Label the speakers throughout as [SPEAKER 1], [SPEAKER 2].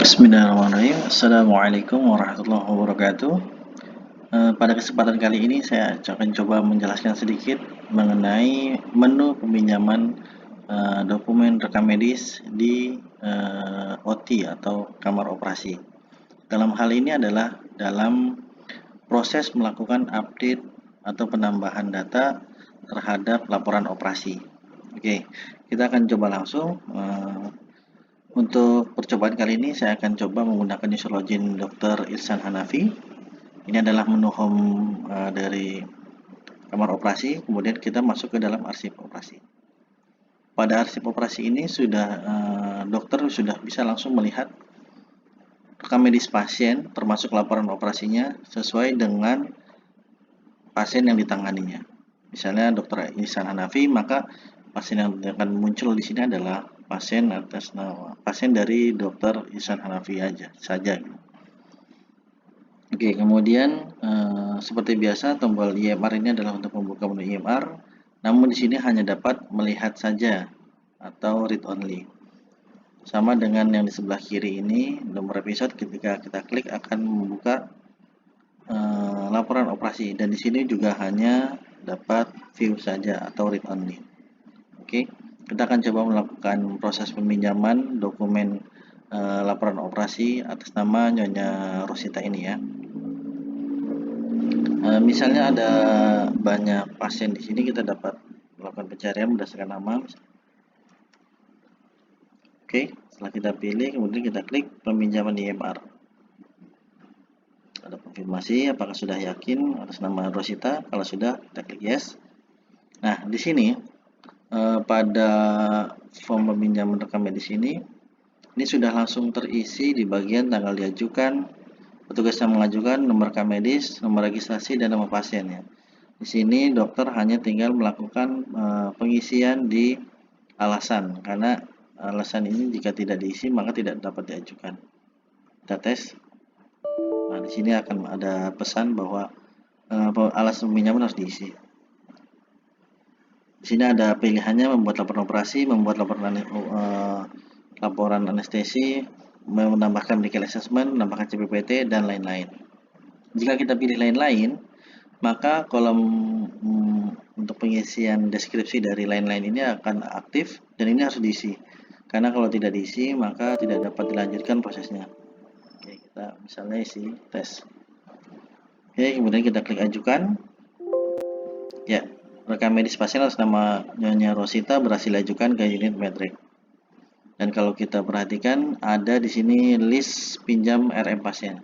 [SPEAKER 1] Bismillahirrahmanirrahim. Assalamualaikum warahmatullahi wabarakatuh. Pada kesempatan kali ini saya akan coba menjelaskan sedikit mengenai menu peminjaman dokumen rekam medis di OT atau kamar operasi. Dalam hal ini adalah dalam proses melakukan update atau penambahan data terhadap laporan operasi. Oke, kita akan coba langsung. Untuk percobaan kali ini saya akan coba menggunakan user login Dr. Ihsan Hanafi. Ini adalah menu home dari kamar operasi, kemudian kita masuk ke dalam arsip operasi. Pada arsip operasi ini dokter sudah bisa langsung melihat rekam medis pasien termasuk laporan operasinya sesuai dengan pasien yang ditanganinya. Misalnya Dr. Ihsan Hanafi, maka pasien yang akan muncul di sini adalah pasien atas nama pasien dari Dr. Ihsan Hanafi saja. Oke, kemudian seperti biasa tombol IMR ini adalah untuk membuka menu IMR, namun di sini hanya dapat melihat saja atau read only. Sama dengan yang di sebelah kiri ini, nomor episode ketika kita klik akan membuka laporan operasi, dan di sini juga hanya dapat view saja atau read only. Oke, kita akan coba melakukan proses peminjaman dokumen laporan operasi atas nama Nyonya Rosita ini ya. Misalnya ada banyak pasien di sini, kita dapat melakukan pencarian berdasarkan nama. Oke, setelah kita pilih, kemudian kita klik peminjaman IMR. Ada konfirmasi apakah sudah yakin atas nama Rosita. Kalau sudah, kita klik yes. Nah, di sini pada form peminjaman rekam medis ini sudah langsung terisi di bagian tanggal diajukan, petugas yang mengajukan, nomor rekam medis, nomor registrasi, dan nama pasiennya. Di sini dokter hanya tinggal melakukan pengisian di alasan, karena alasan ini jika tidak diisi maka tidak dapat diajukan. Kita tes. Nah, di sini akan ada pesan bahwa alasan peminjaman harus diisi. Di sini ada pilihannya membuat laporan operasi, membuat laporan anestesi, menambahkan medical assessment, menambahkan CPPT, dan lain-lain. Jika kita pilih lain-lain, maka kolom untuk pengisian deskripsi dari lain-lain ini akan aktif, dan ini harus diisi. Karena kalau tidak diisi, maka tidak dapat dilanjutkan prosesnya. Oke, kita misalnya isi tes. Oke, kemudian kita klik ajukan. Ya, rekam medis pasien atas nama Nyonya Rosita berhasil diajukan ke unit Medrek. Dan kalau kita perhatikan ada di sini list pinjam RM pasien.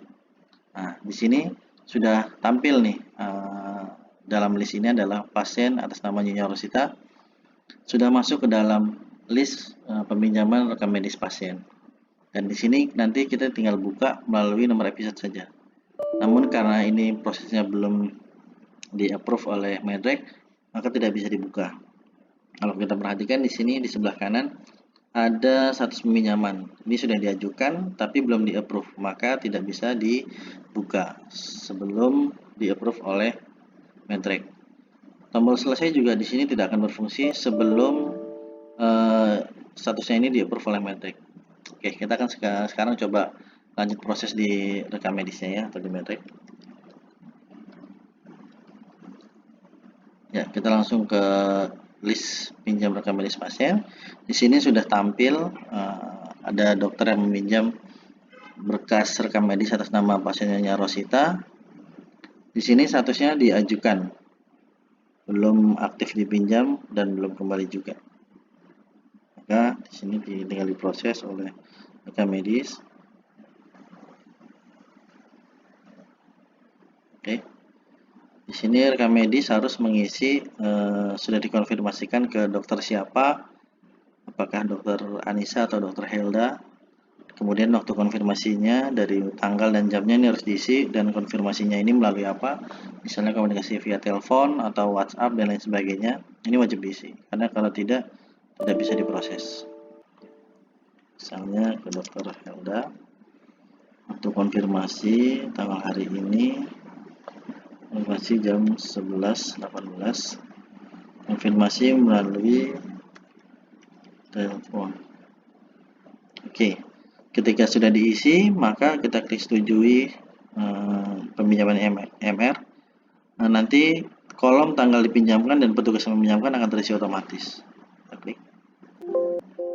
[SPEAKER 1] Nah, di sini sudah tampil nih dalam list ini adalah pasien atas nama Nyonya Rosita sudah masuk ke dalam list peminjaman rekam medis pasien. Dan di sini nanti kita tinggal buka melalui nomor episode saja. Namun karena ini prosesnya belum di-approve oleh Medrek, maka tidak bisa dibuka. Kalau kita perhatikan di sini di sebelah kanan ada status peminjaman. Ini sudah diajukan tapi belum di-approve, maka tidak bisa dibuka sebelum di-approve oleh Medrek. Tombol selesai juga di sini tidak akan berfungsi sebelum statusnya ini di-approve oleh Medrek. Oke, kita akan sekarang coba lanjut proses di rekam medisnya ya, atau di Medrek. Ya, kita langsung ke list pinjam rekam medis pasien. Di sini sudah tampil ada dokter yang meminjam berkas rekam medis atas nama pasiennya Rosita. Di sini statusnya diajukan, belum aktif dipinjam dan belum kembali juga. Maka di sini tinggal diproses oleh rekam medis. Oke. Di sini rekam medis harus mengisi sudah dikonfirmasikan ke dokter siapa, apakah dokter Anissa atau dokter Helda. Kemudian waktu konfirmasinya dari tanggal dan jamnya ini harus diisi, dan konfirmasinya ini melalui apa? Misalnya komunikasi via telepon atau WhatsApp dan lain sebagainya. Ini wajib diisi, karena kalau tidak bisa diproses. Misalnya ke dokter Helda, untuk konfirmasi tanggal hari ini, konfirmasi jam 11.18, konfirmasi melalui telepon. Oke, Ketika sudah diisi, maka kita klik setujui peminjaman MR. Nah, nanti kolom tanggal dipinjamkan dan petugas yang meminjamkan akan terisi otomatis. Kita klik.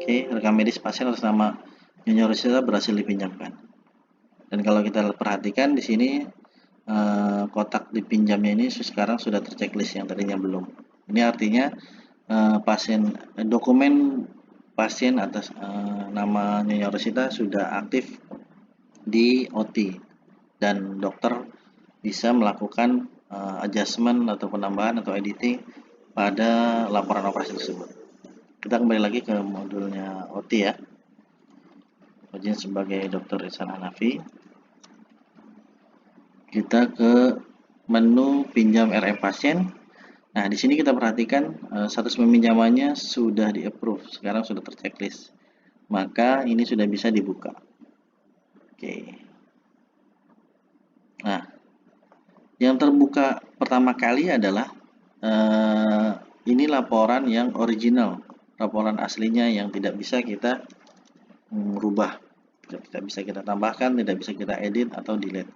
[SPEAKER 1] Oke, rekam medis pasien atas nama Nyonya Rosita berhasil dipinjamkan. Dan kalau kita perhatikan di sini kotak dipinjamnya ini sekarang sudah terchecklist, yang tadinya belum. Ini artinya dokumen pasien atas nama Nyonya Rosita sudah aktif di OT dan dokter bisa melakukan adjustment atau penambahan atau editing pada laporan operasi tersebut. Kita kembali lagi ke modulnya OT ya. Izin sebagai Dr. Ihsan Hanafi. Kita ke menu pinjam RM pasien. Nah, di sini kita perhatikan status peminjamannya sudah di-approve, sekarang sudah terchecklist. Maka ini sudah bisa dibuka. Oke. Nah, yang terbuka pertama kali adalah ini laporan yang original, laporan aslinya yang tidak bisa kita rubah, tidak bisa kita tambahkan, tidak bisa kita edit atau delete.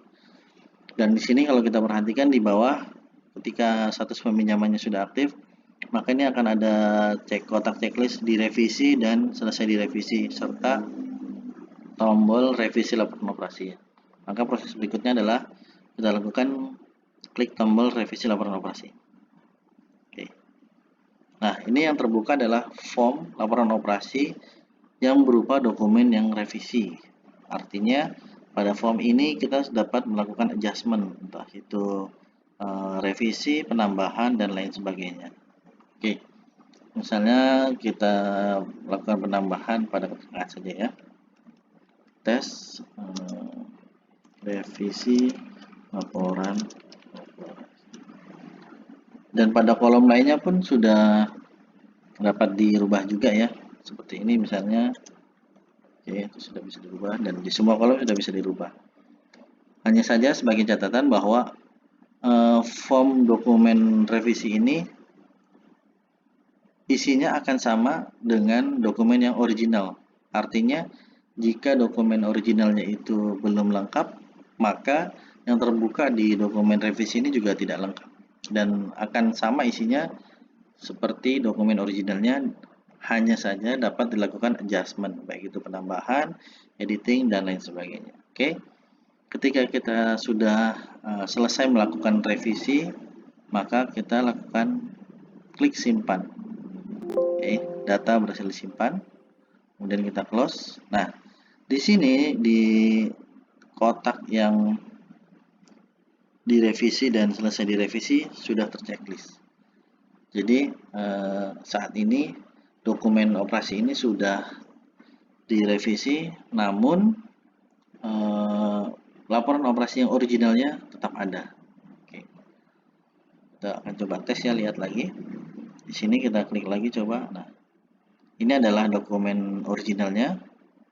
[SPEAKER 1] Dan di sini kalau kita perhatikan di bawah, ketika status peminjamannya sudah aktif, maka ini akan ada kotak checklist direvisi dan selesai direvisi serta tombol revisi laporan operasi. Maka proses berikutnya adalah kita lakukan klik tombol revisi laporan operasi. Oke. Nah, ini yang terbuka adalah form laporan operasi yang berupa dokumen yang revisi. Artinya pada form ini kita dapat melakukan adjustment, entah itu revisi, penambahan, dan lain sebagainya. Oke, misalnya kita lakukan penambahan pada keterangan saja ya. Tes revisi laporan. Dan pada kolom lainnya pun sudah dapat dirubah juga ya. Seperti ini misalnya. Oke, itu sudah bisa dirubah dan di semua kolom sudah bisa dirubah. Hanya saja sebagai catatan bahwa form dokumen revisi ini isinya akan sama dengan dokumen yang original. Artinya jika dokumen originalnya itu belum lengkap, maka yang terbuka di dokumen revisi ini juga tidak lengkap dan akan sama isinya seperti dokumen originalnya, hanya saja dapat dilakukan adjustment, baik itu penambahan, editing, dan lain sebagainya. Oke, ketika kita sudah selesai melakukan revisi, maka kita lakukan klik simpan. Oke, data berhasil disimpan, kemudian kita close. Nah, di sini di kotak yang direvisi dan selesai direvisi sudah terchecklist. Jadi saat ini dokumen operasi ini sudah direvisi, namun laporan operasi yang originalnya tetap ada. Oke. Kita akan coba tes ya, lihat lagi. Di sini kita klik lagi coba. Nah, ini adalah dokumen originalnya.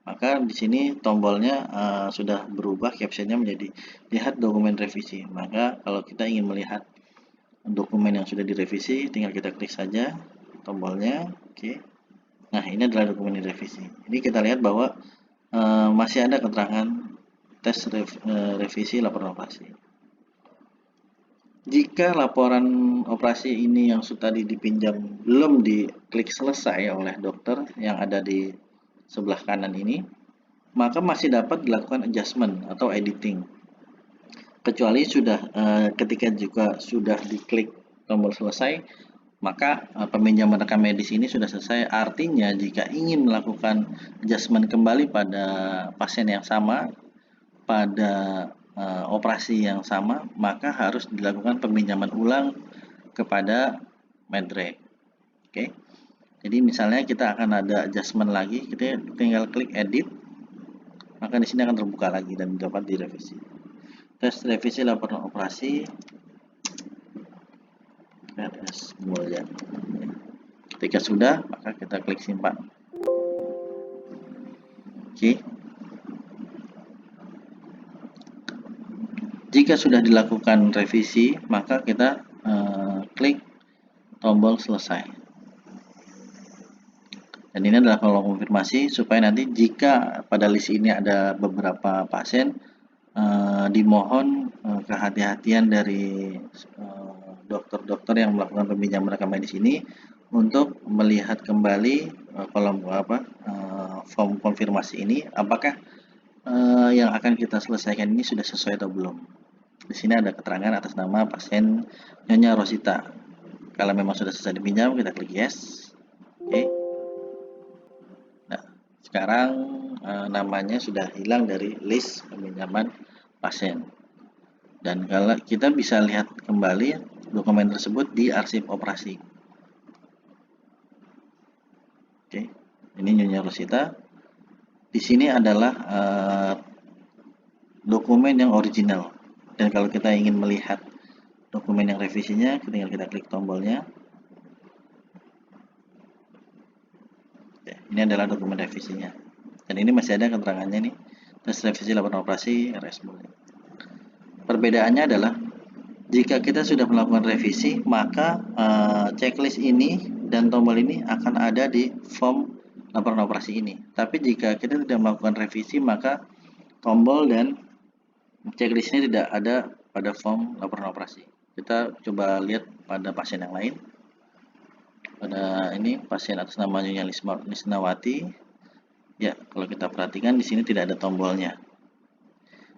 [SPEAKER 1] Maka di sini tombolnya sudah berubah, captionnya menjadi lihat dokumen revisi. Maka kalau kita ingin melihat dokumen yang sudah direvisi, tinggal kita klik saja tombolnya. Oke. Nah, ini adalah dokumen direvisi. Ini kita lihat bahwa masih ada keterangan tes revisi laporan operasi. Jika laporan operasi ini yang tadi dipinjam belum diklik selesai oleh dokter yang ada di sebelah kanan ini, maka masih dapat dilakukan adjustment atau editing. Kecuali sudah ketika juga sudah diklik tombol selesai, maka peminjaman rekam medis ini sudah selesai. Artinya jika ingin melakukan adjustment kembali pada pasien yang sama, pada operasi yang sama, maka harus dilakukan peminjaman ulang kepada Medrec. Oke. Jadi misalnya kita akan ada adjustment lagi, kita tinggal klik edit, maka di sini akan terbuka lagi dan dapat direvisi. Tes revisi laporan operasi RS Mulya. Ketika sudah, maka kita klik simpan. Oke. Jika sudah dilakukan revisi, maka kita klik tombol selesai. Dan ini adalah kolom konfirmasi supaya nanti jika pada list ini ada beberapa pasien, dimohon kehati-hatian dari dokter-dokter yang melakukan peminjaman rekam medis ini untuk melihat kembali form konfirmasi ini, apakah yang akan kita selesaikan ini sudah sesuai atau belum. Di sini ada keterangan atas nama pasien Nyonya Rosita. Kalau memang sudah selesai dipinjam, kita klik yes. Oke. Nah, sekarang namanya sudah hilang dari list peminjaman pasien. Dan kalau kita bisa lihat kembali dokumen tersebut di arsip operasi. Oke, ini Nyonya Rosita. Di sini adalah dokumen yang original. Dan kalau kita ingin melihat dokumen yang revisinya, tinggal kita klik tombolnya. Oke, ini adalah dokumen revisinya. Dan ini masih ada keterangannya nih. Tes revisi laporan operasi RS Bulog. Perbedaannya adalah jika kita sudah melakukan revisi, maka checklist ini dan tombol ini akan ada di form laporan operasi ini. Tapi jika kita tidak melakukan revisi, maka tombol dan checklist ini tidak ada pada form laporan operasi. Kita coba lihat pada pasien yang lain. Pada ini pasien atas nama Nyonya Lisnawati. Ya, kalau kita perhatikan di sini tidak ada tombolnya.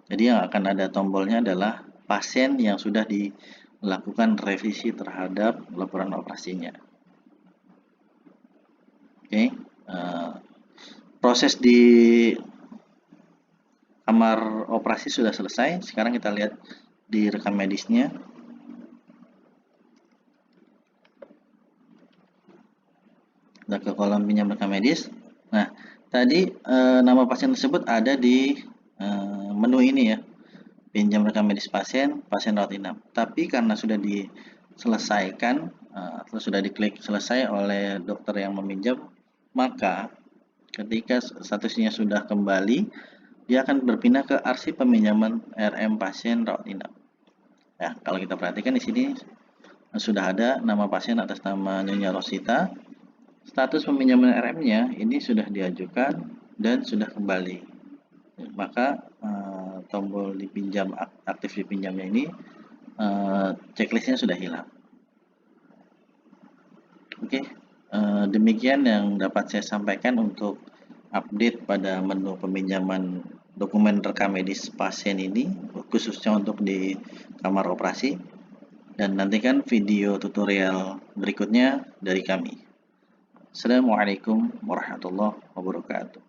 [SPEAKER 1] Jadi yang akan ada tombolnya adalah pasien yang sudah dilakukan revisi terhadap laporan operasinya. Oke, proses di kamar operasi sudah selesai. Sekarang kita lihat di rekam medisnya. Kita ke kolom pinjam rekam medis. Nah, tadi nama pasien tersebut ada di menu ini ya, pinjam rekam medis pasien rawat inap. Tapi karena sudah diselesaikan atau sudah diklik selesai oleh dokter yang meminjam, maka ketika statusnya sudah kembali, dia akan berpindah ke arsip peminjaman RM pasien rawat inap. Nah, kalau kita perhatikan di sini sudah ada nama pasien atas nama Nyonya Rosita. Status peminjaman RM-nya ini sudah diajukan dan sudah kembali. Maka tombol dipinjam aktif dipinjamnya ini checklistnya sudah hilang. Oke, demikian yang dapat saya sampaikan untuk update pada menu peminjaman dokumen rekam medis pasien ini, khususnya untuk di kamar operasi. Dan nantikan video tutorial berikutnya dari kami. Assalamualaikum warahmatullahi wabarakatuh.